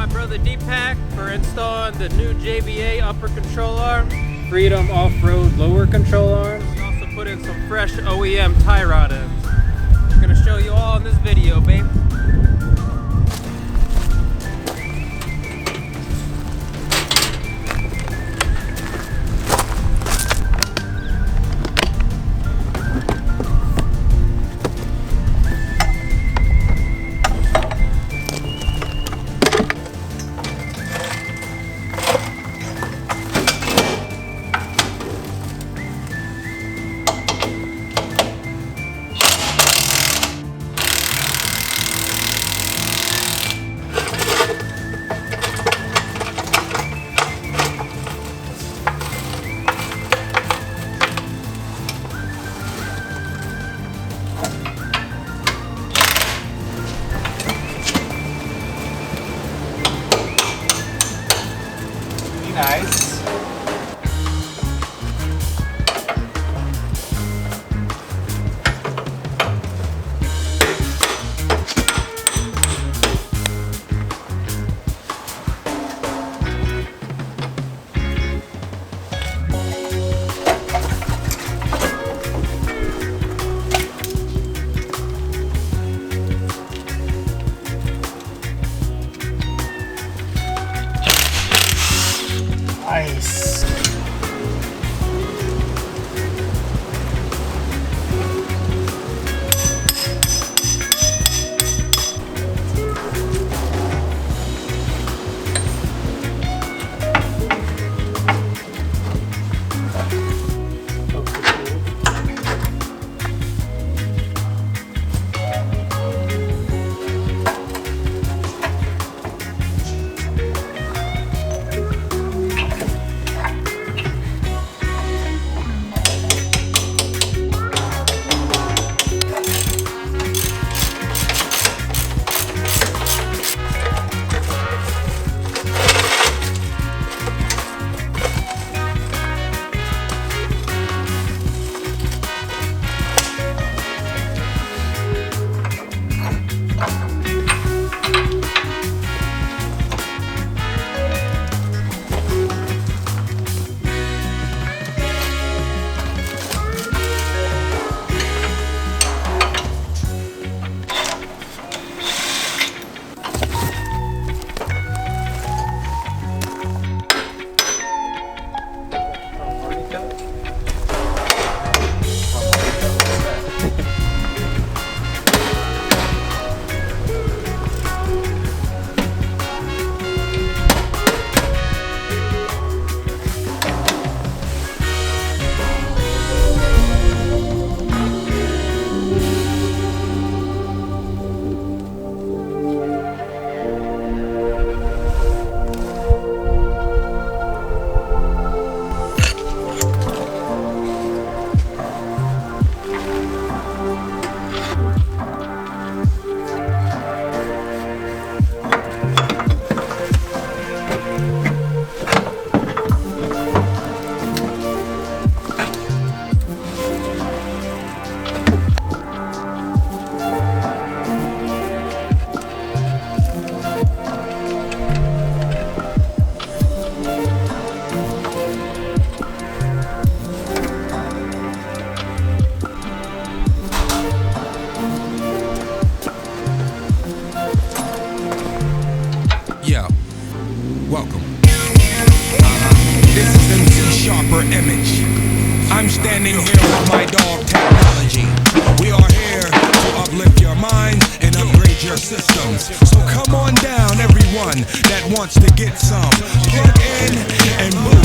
my brother Depack for installing the new JBA upper control arm, Freedom Offroad lower control arms. We also put in some fresh OEM tie rod ends. I'm gonna show you all in this video, babe. Nice. Nice. Yeah, welcome. This is MC Sharper Image. I'm standing here with my dog technology. We are here to uplift your minds and upgrade your systems. So come on down, everyone that wants to get some. Plug in and move.